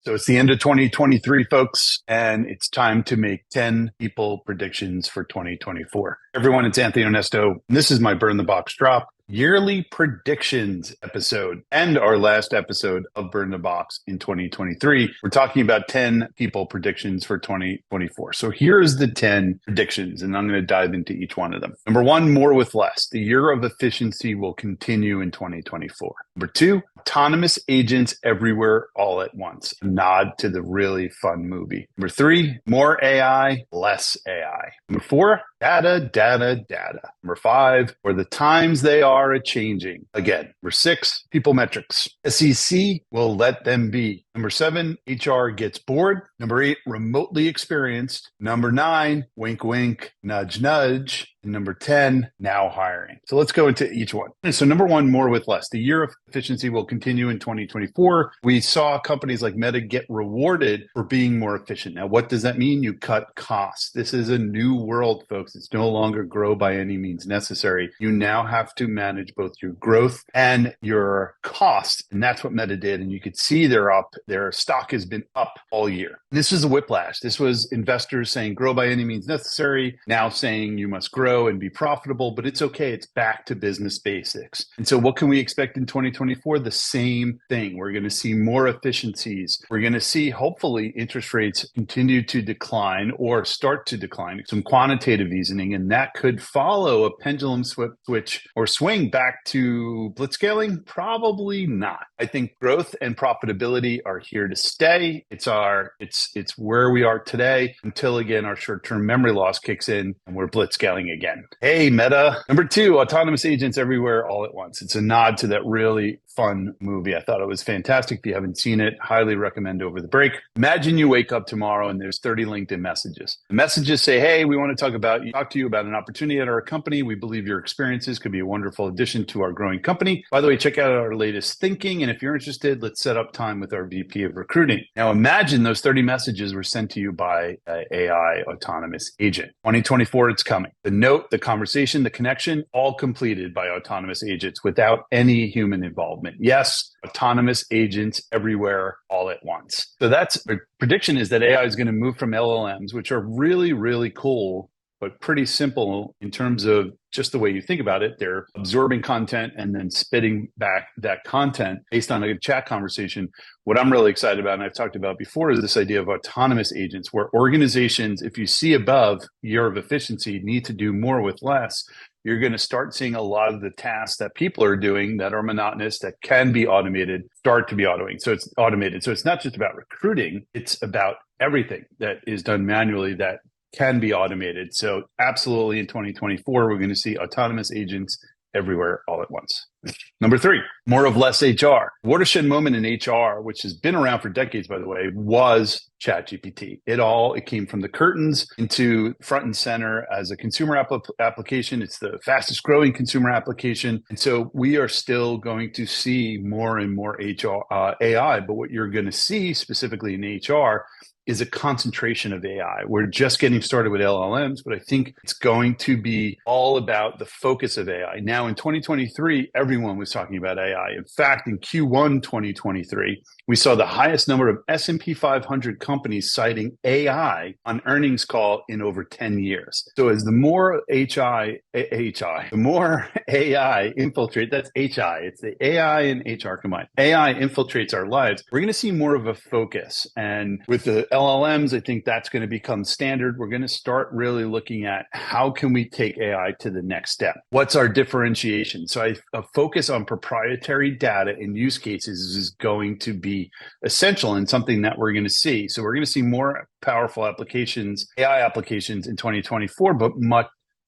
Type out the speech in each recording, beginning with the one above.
So it's the end of 2023, folks, and it's time to make 10 people predictions for 2024. Everyone, it's Anthony Onesto, and this is my Burn the Box Drop yearly predictions episode and our last episode of Burn the Box in 2023. We're talking about 10 people predictions for 2024. So here's the 10 predictions, and I'm going to dive into each one of them. Number one, more with less. The year of efficiency will continue in 2024. Number two, autonomous agents everywhere all at once. A nod to the really fun movie. Number three, more AI, less AI. Number four, data, data, data. Number five, where the times they are a-changing. Again. Number six, people metrics. SEC will let them be. Number seven, HR gets bored. Number eight, remotely experienced. Number nine, wink, wink, nudge, nudge. And number 10, now hiring. So let's go into each one. So number one, more with less. The year of efficiency will continue in 2024. We saw companies like Meta get rewarded for being more efficient. Now, what does that mean? You cut costs. This is a new world, folks. It's no longer grow by any means necessary. You now have to manage both your growth and your costs. And that's what Meta did. And you could see they're up. Their stock has been up all year. This was a whiplash. This was investors saying grow by any means necessary. Now saying you must grow and be profitable, but it's okay. It's back to business basics. And so what can we expect in 2024? The same thing. We're going to see more efficiencies. We're going to see, hopefully, interest rates continue to decline or start to decline, some quantitative easing, and that could follow a pendulum switch or swing back to blitzscaling? Probably not. I think growth and profitability are here to stay. It's where we are today until, again, our short-term memory loss kicks in and we're blitzscaling again. Hey, Meta. Number two, autonomous agents everywhere all at once. It's a nod to that really fun movie. I thought it was fantastic. If you haven't seen it, highly recommend over the break. Imagine you wake up tomorrow and there's 30 LinkedIn messages. The messages say, hey, we want to talk to you about an opportunity at our company. We believe your experiences could be a wonderful addition to our growing company. By the way, check out our latest thinking. And if you're interested, let's set up time with our VP of recruiting. Now, imagine those 30 messages were sent to you by an AI autonomous agent. 2024, it's coming. The note, the conversation, the connection, all completed by autonomous agents without any human involvement. Yes, autonomous agents everywhere all at once. So that's the prediction, is that AI is going to move from LLMs, which are really, really cool, but pretty simple in terms of just the way you think about it. They're absorbing content and then spitting back that content based on a chat conversation. What I'm really excited about, and I've talked about before, is this idea of autonomous agents, where organizations, if you see above year of efficiency, need to do more with less. You're going to start seeing a lot of the tasks that people are doing that are monotonous, that can be automated, start to be automated. So it's automated. So it's not just about recruiting. It's about everything that is done manually that can be automated. So absolutely, in 2024, we're going to see autonomous agents everywhere all at once. Number three, more of less HR. Watershed moment in HR, which has been around for decades, by the way, was ChatGPT. It came from the curtains into front and center as a consumer application. It's the fastest growing consumer application. And so we are still going to see more and more AI. But what you're going to see specifically in HR is a concentration of AI. We're just getting started with LLMs, but I think it's going to be all about the focus of AI. Now, in 2023, everyone was talking about AI. In fact, in Q1 2023, we saw the highest number of S&P 500 companies citing AI on earnings call in over 10 years. So as the more the more AI infiltrate, that's HI, it's the AI and HR combined. AI infiltrates our lives. We're going to see more of a focus. And with the LLMs, I think that's going to become standard. We're going to start really looking at how can we take AI to the next step? What's our differentiation? So a focus on proprietary data and use cases is going to be essential and something that we're going to see. So we're going to see more powerful applications, AI applications in 2024, but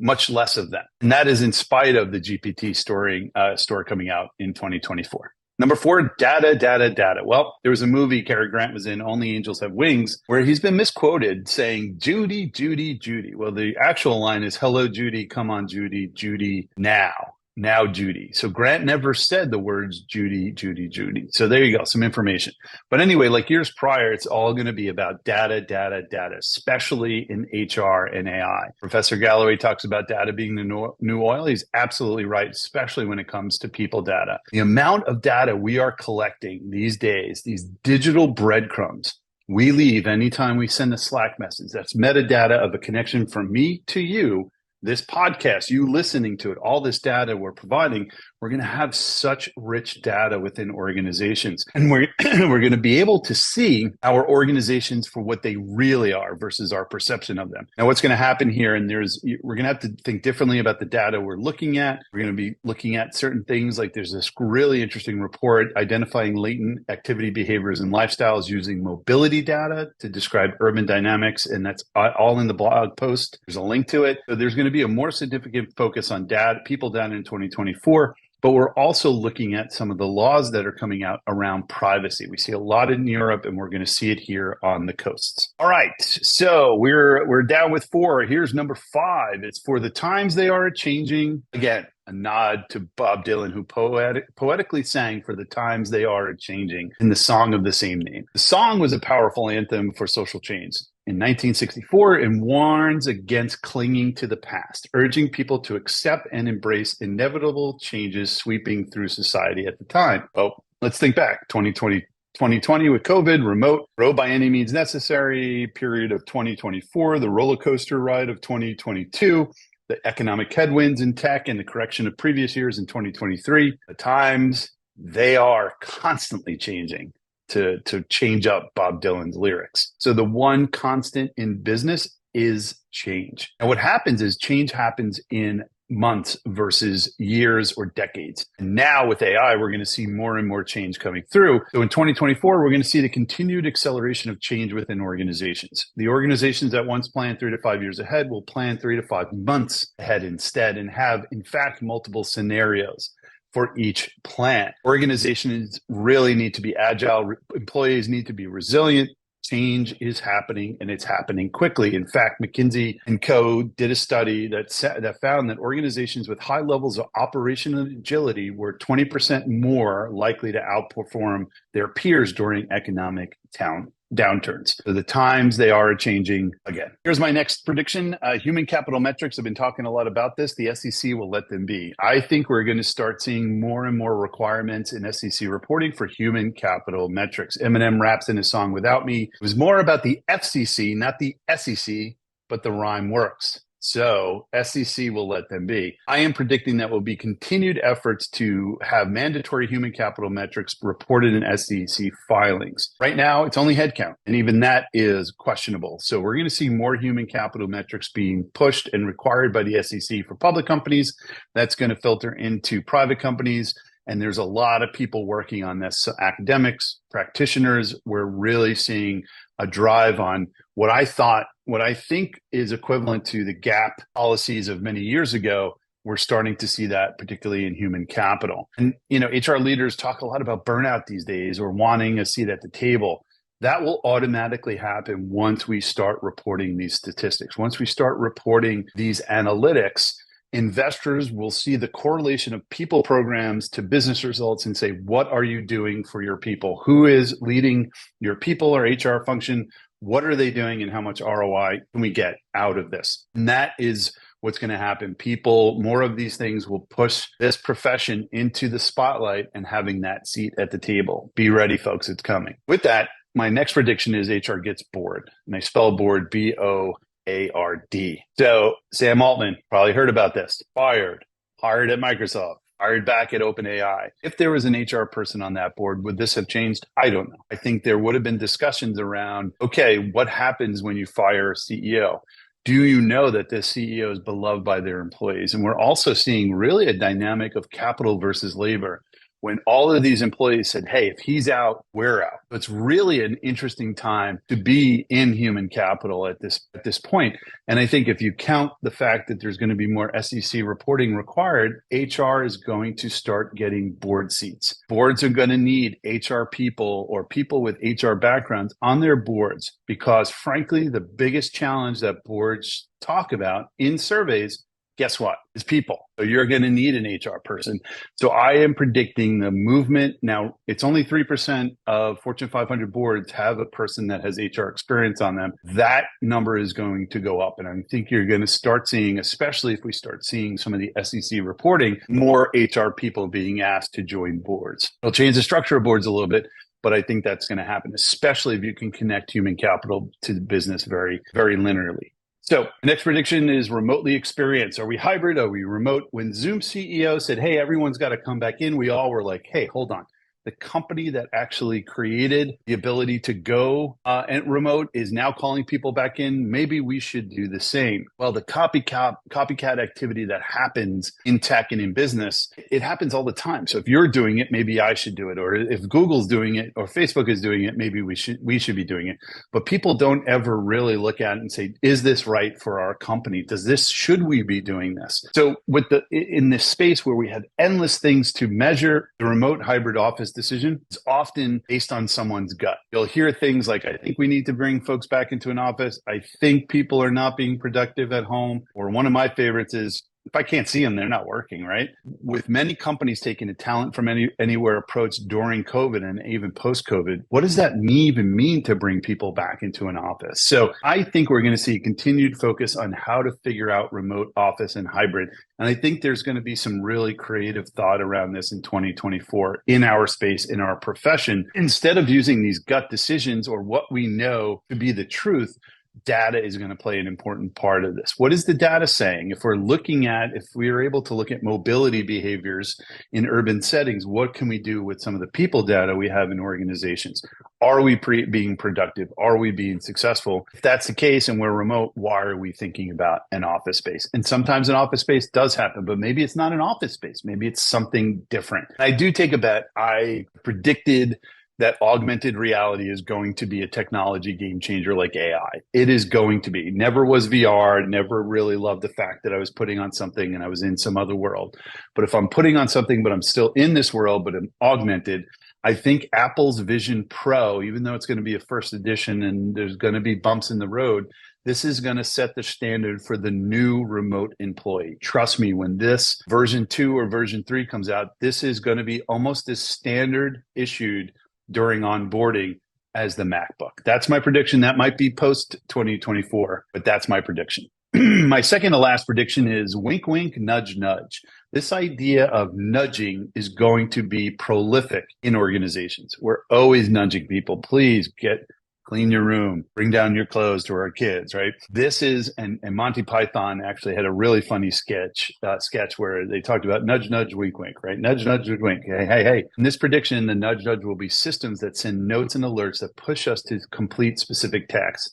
much less of them. And that is in spite of the GPT store coming out in 2024. Number four, data, data, data. Well, there was a movie Cary Grant was in, Only Angels Have Wings, where he's been misquoted saying, Judy, Judy, Judy. Well, the actual line is, hello, Judy, come on, Judy, Judy now. now Judy. So Grant never said the words Judy, Judy, Judy. So there you go, some information. But anyway, like years prior, it's all going to be about data, data, data, especially in HR and AI. Professor Galloway talks about data being the new oil. He's absolutely right, especially when it comes to people data. The amount of data we are collecting these days, these digital breadcrumbs, we leave anytime we send a Slack message. That's metadata of a connection from me to you. This podcast, you listening to it, all this data we're providing, we're going to have such rich data within organizations. And we're going to be able to see our organizations for what they really are versus our perception of them. Now, what's going to happen here, and we're going to have to think differently about the data we're looking at. We're going to be looking at certain things like there's this really interesting report identifying latent activity behaviors and lifestyles using mobility data to describe urban dynamics. And that's all in the blog post. There's a link to it. So there's going to be a more significant focus on data, people data in 2024. But we're also looking at some of the laws that are coming out around privacy. We see a lot in Europe, and we're going to see it here on the coasts. All right, so we're down with 4. Here's number 5. It's for the times they are changing. Again, a nod to Bob Dylan, who poetically sang "For the Times They Are Changing" in the song of the same name. The song was a powerful anthem for social change. In 1964, it warns against clinging to the past, urging people to accept and embrace inevitable changes sweeping through society at the time. Well, let's think back. 2020 with COVID, remote, grow by any means necessary, period of 2024, the roller coaster ride of 2022, the economic headwinds in tech and the correction of previous years in 2023. The times, they are constantly changing. To change up Bob Dylan's lyrics. So the one constant in business is change. And what happens is change happens in months versus years or decades. And now with AI, we're going to see more and more change coming through. So in 2024, we're going to see the continued acceleration of change within organizations. The organizations that once planned 3 to 5 years ahead will plan 3 to 5 months ahead instead and have, in fact, multiple scenarios for each plan. Organizations really need to be agile. Employees need to be resilient. Change is happening, and it's happening quickly. In fact, McKinsey & Co. did a study that found that organizations with high levels of operational agility were 20% more likely to outperform their peers during economic downturns. So the times they are changing again. Here's my next prediction. Human capital metrics, I've been talking a lot about this. The SEC will let them be. I think we're going to start seeing more and more requirements in SEC reporting for human capital metrics. Eminem raps in his song Without Me. It was more about the FCC, not the SEC, but the rhyme works. So SEC will let them be. I am predicting that will be continued efforts to have mandatory human capital metrics reported in SEC filings. Right now, it's only headcount, and even that is questionable. So we're going to see more human capital metrics being pushed and required by the SEC for public companies. That's going to filter into private companies. And there's a lot of people working on this. So academics, practitioners, we're really seeing a drive on what I think is equivalent to the gap policies of many years ago. We're starting to see that particularly in human capital. And, HR leaders talk a lot about burnout these days or wanting a seat at the table. That will automatically happen once we start reporting these statistics. Once we start reporting these analytics, investors will see the correlation of people programs to business results and say, what are you doing for your people? Who is leading your people or HR function? What are they doing and how much ROI can we get out of this? And that is what's going to happen. More of these things will push this profession into the spotlight and having that seat at the table. Be ready, folks. It's coming. With that, my next prediction is HR gets bored. And I spell bored BOARD. So Sam Altman, probably heard about this. Fired, hired at Microsoft, hired back at OpenAI. If there was an HR person on that board, would this have changed? I don't know. I think there would have been discussions around, okay, what happens when you fire a CEO? Do you know that this CEO is beloved by their employees? And we're also seeing really a dynamic of capital versus labor. When all of these employees said, hey, if he's out, we're out. It's really an interesting time to be in human capital at this point. And I think if you count the fact that there's going to be more SEC reporting required, HR is going to start getting board seats. Boards are going to need HR people or people with HR backgrounds on their boards because, frankly, the biggest challenge that boards talk about in surveys guess what? It's people. So you're going to need an HR person. So I am predicting the movement. Now, it's only 3% of Fortune 500 boards have a person that has HR experience on them. That number is going to go up. And I think you're going to start seeing, especially if we start seeing some of the SEC reporting, more HR people being asked to join boards. It'll change the structure of boards a little bit, but I think that's going to happen, especially if you can connect human capital to the business very, very linearly. So the next prediction is remotely experience. Are we hybrid? Are we remote? When Zoom CEO said, hey, everyone's got to come back in, we all were like, hey, hold on. The company that actually created the ability to go and remote is now calling people back in. Maybe we should do the same. Well, the copycat activity that happens in tech and in business, it happens all the time. So if you're doing it, maybe I should do it. Or if Google's doing it or Facebook is doing it, maybe we should be doing it. But people don't ever really look at it and say, is this right for our company? Should we be doing this? So in this space where we have endless things to measure, the remote hybrid office decision is often based on someone's gut. You'll hear things like, I think we need to bring folks back into an office. I think people are not being productive at home. Or one of my favorites is, if I can't see them, they're not working, right? With many companies taking a talent from anywhere approach during COVID and even post-COVID, what does that even mean to bring people back into an office? So I think we're going to see a continued focus on how to figure out remote office and hybrid. And I think there's going to be some really creative thought around this in 2024 in our space, in our profession. Instead of using these gut decisions or what we know to be the truth, data is going to play an important part of this. What is the data saying? If we are able to look at mobility behaviors in urban settings, what can we do with some of the people data we have in organizations? Are we being productive? Are we being successful? If that's the case and we're remote, why are we thinking about an office space? And sometimes an office space does happen, but maybe it's not an office space. Maybe it's something different. I do take a bet. I predicted that augmented reality is going to be a technology game changer like AI. It is going to be. Never was VR, never really loved the fact that I was putting on something and I was in some other world. But if I'm putting on something, but I'm still in this world, but I'm augmented, I think Apple's Vision Pro, even though it's going to be a first edition and there's going to be bumps in the road, this is going to set the standard for the new remote employee. Trust me, when this version 2 or version 3 comes out, this is going to be almost as standard issued during onboarding as the MacBook. That's my prediction. That might be post 2024, but that's my prediction. My second to last prediction is wink, wink, nudge, nudge. This idea of nudging is going to be prolific in organizations. We're always nudging people. Please clean your room, bring down your clothes to our kids, right? This is, and Monty Python actually had a really funny sketch where they talked about nudge, nudge, wink, wink, right? Nudge, nudge, wink. Hey. In this prediction, the nudge, nudge will be systems that send notes and alerts that push us to complete specific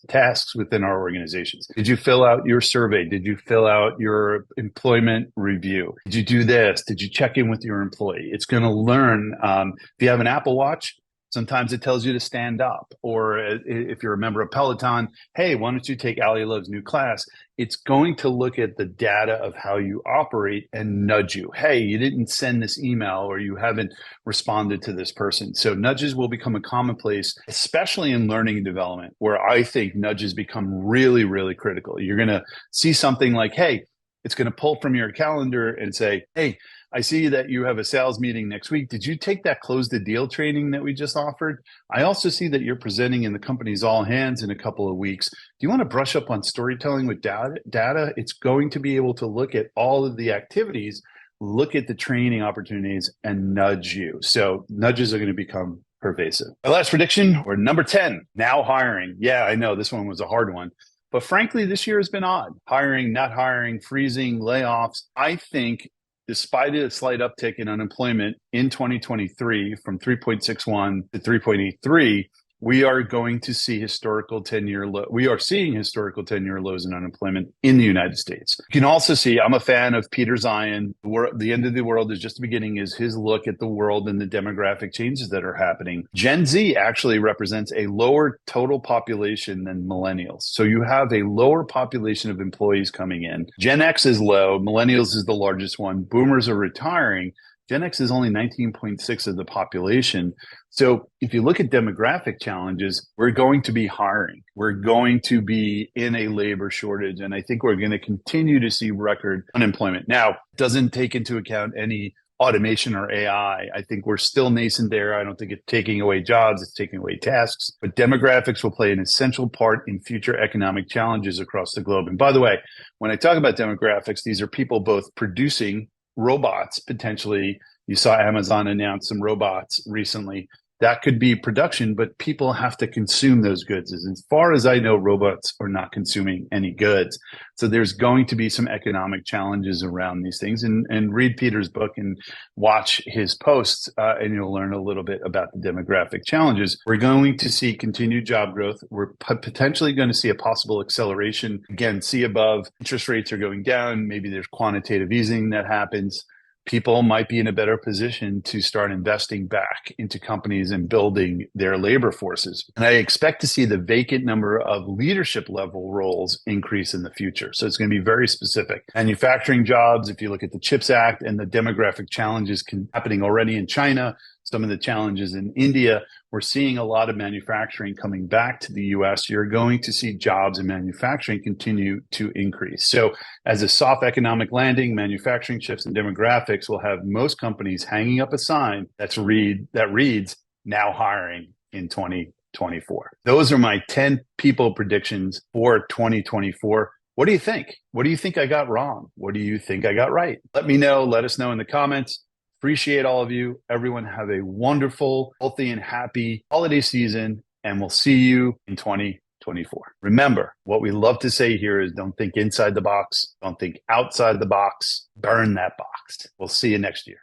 tasks within our organizations. Did you fill out your survey? Did you fill out your employment review? Did you do this? Did you check in with your employee? It's going to learn. If you have an Apple Watch, sometimes it tells you to stand up. Or if you're a member of Peloton, hey, why don't you take Ali Love's new class? It's going to look at the data of how you operate and nudge you. Hey, you didn't send this email or you haven't responded to this person. So nudges will become a commonplace, especially in learning and development, where I think nudges become really, really critical. You're going to see something like, hey, it's going to pull from your calendar and say, hey, I see that you have a sales meeting next week. Did you take that close the deal training that we just offered? I also see that you're presenting in the company's all hands in a couple of weeks. Do you want to brush up on storytelling with data? It's going to be able to look at all of the activities, look at the training opportunities, and nudge you. So nudges are going to become pervasive. My last prediction, or number 10, now hiring. Yeah, I know this one was a hard one. But frankly, this year has been odd. Hiring, not hiring, freezing, layoffs. I think despite a slight uptick in unemployment in 2023 from 3.61 to 3.83, we are going to see historical 10-year low. We are seeing historical 10-year lows in unemployment in the United States. You can also see, I'm a fan of Peter Zion. The end of the world is just the beginning, is his look at the world and the demographic changes that are happening. Gen Z actually represents a lower total population than millennials. So you have a lower population of employees coming in. Gen X is low. Millennials is the largest one. Boomers are retiring. Gen X is only 19.6 of the population. So if you look at demographic challenges, we're going to be hiring. We're going to be in a labor shortage. And I think we're going to continue to see record unemployment. Now, it doesn't take into account any automation or AI. I think we're still nascent there. I don't think it's taking away jobs, it's taking away tasks. But demographics will play an essential part in future economic challenges across the globe. And by the way, when I talk about demographics, these are people both producing robots potentially. You saw Amazon announce some robots recently. That could be production, but people have to consume those goods. As far as I know, robots are not consuming any goods. So there's going to be some economic challenges around these things. And read Peter's book and watch his posts, and you'll learn a little bit about the demographic challenges. We're going to see continued job growth. We're potentially going to see a possible acceleration. Again, see above, interest rates are going down. Maybe there's quantitative easing that happens. People might be in a better position to start investing back into companies and building their labor forces. And I expect to see the vacant number of leadership level roles increase in the future. So it's going to be very specific. Manufacturing jobs, if you look at the CHIPS Act and the demographic challenges happening already in China, some of the challenges in India, we're seeing a lot of manufacturing coming back to the US. You're going to see jobs in manufacturing continue to increase. So as a soft economic landing, manufacturing shifts and demographics will have most companies hanging up a sign that reads now hiring in 2024. Those are my 10 people predictions for 2024. What do you think? What do you think I got wrong? What do you think I got right? Let me know. Let us know in the comments. Appreciate all of you. Everyone have a wonderful, healthy, and happy holiday season, and we'll see you in 2024. Remember, what we love to say here is don't think inside the box, don't think outside the box, burn that box. We'll see you next year.